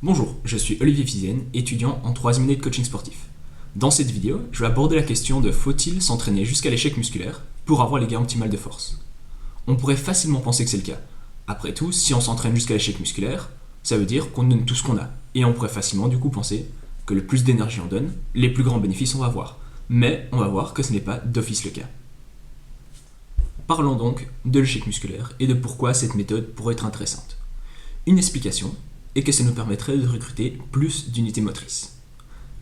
Bonjour, je suis Olivier Fizienne, étudiant en 3e année de coaching sportif. Dans cette vidéo, je vais aborder la question de faut-il s'entraîner jusqu'à l'échec musculaire pour avoir les gains optimales de force. On pourrait facilement penser que c'est le cas. Après tout, si on s'entraîne jusqu'à l'échec musculaire, ça veut dire qu'on donne tout ce qu'on a. Et on pourrait facilement du coup penser que le plus d'énergie on donne, les plus grands bénéfices on va avoir. Mais on va voir que ce n'est pas d'office le cas. Parlons donc de l'échec musculaire et de pourquoi cette méthode pourrait être intéressante. Une explication est que ça nous permettrait de recruter plus d'unités motrices.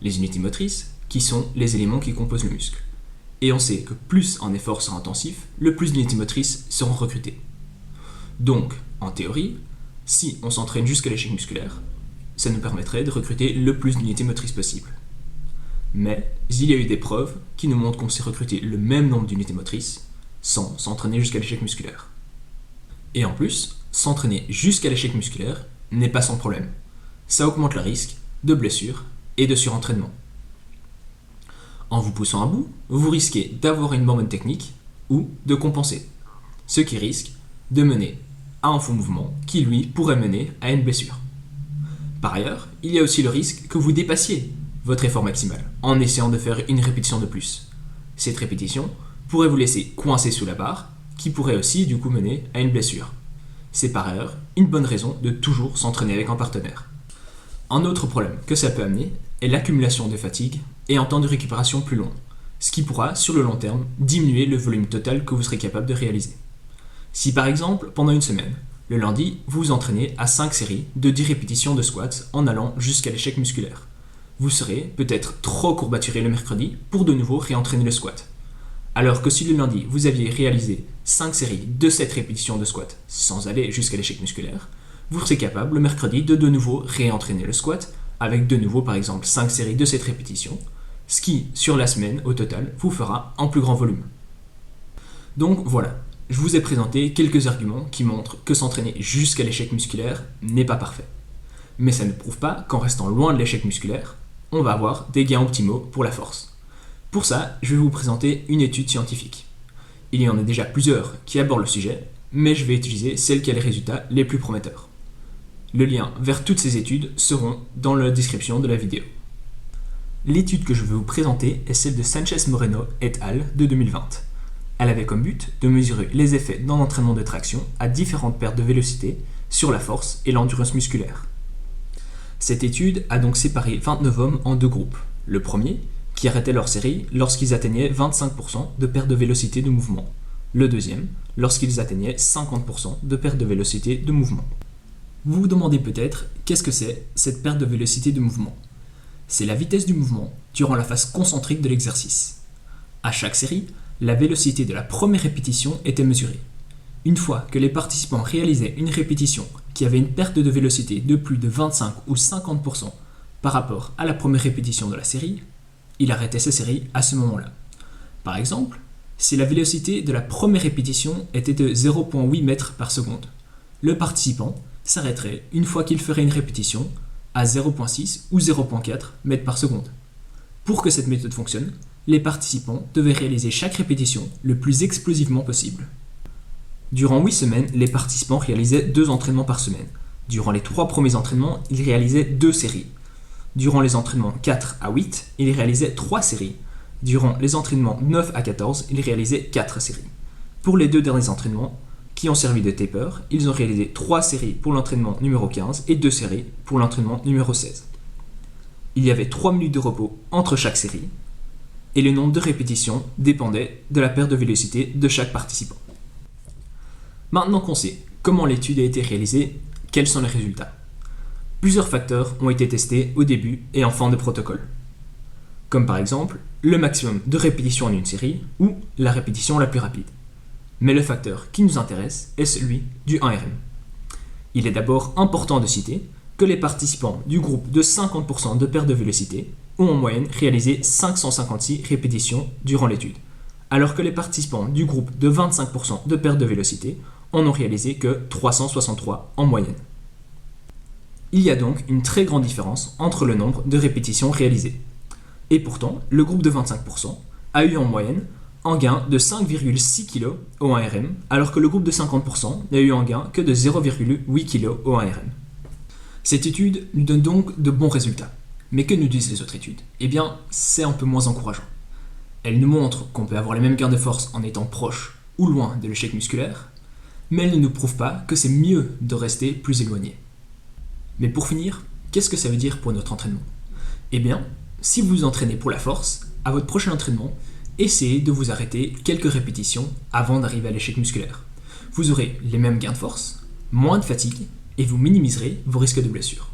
Les unités motrices, qui sont les éléments qui composent le muscle. Et on sait que plus un effort sera intensif, le plus d'unités motrices seront recrutées. Donc, en théorie, si on s'entraîne jusqu'à l'échec musculaire, ça nous permettrait de recruter le plus d'unités motrices possible. Mais il y a eu des preuves qui nous montrent qu'on sait recruter le même nombre d'unités motrices sans s'entraîner jusqu'à l'échec musculaire. Et en plus, s'entraîner jusqu'à l'échec musculaire n'est pas sans problème. Ça augmente le risque de blessures et de surentraînement. En vous poussant à bout, vous risquez d'avoir une bonne technique ou de compenser, ce qui risque de mener à un faux mouvement qui, lui, pourrait mener à une blessure. Par ailleurs, il y a aussi le risque que vous dépassiez votre effort maximal en essayant de faire une répétition de plus. Cette répétition pourrait vous laisser coincé sous la barre, qui pourrait aussi du coup mener à une blessure. C'est par ailleurs une bonne raison de toujours s'entraîner avec un partenaire. Un autre problème que ça peut amener est l'accumulation de fatigue et un temps de récupération plus long, ce qui pourra, sur le long terme, diminuer le volume total que vous serez capable de réaliser. Si par exemple, pendant une semaine, le lundi, vous vous entraînez à 5 séries de 10 répétitions de squats en allant jusqu'à l'échec musculaire, vous serez peut-être trop courbaturé le mercredi pour de nouveau réentraîner le squat. Alors que si le lundi, vous aviez réalisé 5 séries de 7 répétitions de squat sans aller jusqu'à l'échec musculaire, vous serez capable le mercredi de nouveau réentraîner le squat avec de nouveau par exemple 5 séries de 7 répétitions, ce qui, sur la semaine, au total, vous fera un plus grand volume. Donc voilà, je vous ai présenté quelques arguments qui montrent que s'entraîner jusqu'à l'échec musculaire n'est pas parfait. Mais ça ne prouve pas qu'en restant loin de l'échec musculaire, on va avoir des gains optimaux pour la force. Pour ça, je vais vous présenter une étude scientifique. Il y en a déjà plusieurs qui abordent le sujet, mais je vais utiliser celle qui a les résultats les plus prometteurs. Le lien vers toutes ces études seront dans la description de la vidéo. L'étude que je vais vous présenter est celle de Sanchez Moreno et al. De 2020. Elle avait comme but de mesurer les effets d'un entraînement de traction à différentes pertes de vélocité sur la force et l'endurance musculaire. Cette étude a donc séparé 29 hommes en deux groupes. Le premier, qui arrêtaient leur série lorsqu'ils atteignaient 25% de perte de vélocité de mouvement. Le deuxième, lorsqu'ils atteignaient 50% de perte de vélocité de mouvement. Vous vous demandez peut-être, qu'est-ce que c'est cette perte de vélocité de mouvement ? C'est la vitesse du mouvement durant la phase concentrique de l'exercice. À chaque série, la vélocité de la première répétition était mesurée. Une fois que les participants réalisaient une répétition qui avait une perte de vélocité de plus de 25 ou 50% par rapport à la première répétition de la série, il arrêtait sa série à ce moment-là. Par exemple, si la vélocité de la première répétition était de 0,8 mètres par seconde, le participant s'arrêterait une fois qu'il ferait une répétition à 0,6 ou 0,4 mètres par seconde. Pour que cette méthode fonctionne, les participants devaient réaliser chaque répétition le plus explosivement possible. Durant 8 semaines, les participants réalisaient 2 entraînements par semaine. Durant les 3 premiers entraînements, ils réalisaient 2 séries. Durant les entraînements 4 à 8, ils réalisaient 3 séries. Durant les entraînements 9 à 14, ils réalisaient 4 séries. Pour les 2 derniers entraînements, qui ont servi de taper, ils ont réalisé 3 séries pour l'entraînement numéro 15 et 2 séries pour l'entraînement numéro 16. Il y avait 3 minutes de repos entre chaque série, et le nombre de répétitions dépendait de la perte de vélocité de chaque participant. Maintenant qu'on sait comment l'étude a été réalisée, quels sont les résultats ? Plusieurs facteurs ont été testés au début et en fin de protocole, comme par exemple le maximum de répétitions en une série ou la répétition la plus rapide. Mais le facteur qui nous intéresse est celui du 1RM. Il est d'abord important de citer que les participants du groupe de 50% de perte de vélocité ont en moyenne réalisé 556 répétitions durant l'étude, alors que les participants du groupe de 25% de perte de vélocité en ont réalisé que 363 en moyenne. Il y a donc une très grande différence entre le nombre de répétitions réalisées. Et pourtant, le groupe de 25% a eu en moyenne un gain de 5,6 kg au 1RM, alors que le groupe de 50% n'a eu un gain que de 0,8 kg au 1RM. Cette étude nous donne donc de bons résultats. Mais que nous disent les autres études? Eh bien, c'est un peu moins encourageant. Elles nous montrent qu'on peut avoir les mêmes gains de force en étant proche ou loin de l'échec musculaire, mais elles ne nous prouvent pas que c'est mieux de rester plus éloigné. Mais pour finir, qu'est-ce que ça veut dire pour notre entraînement? Eh bien, si vous vous entraînez pour la force, à votre prochain entraînement, essayez de vous arrêter quelques répétitions avant d'arriver à l'échec musculaire. Vous aurez les mêmes gains de force, moins de fatigue, et vous minimiserez vos risques de blessure.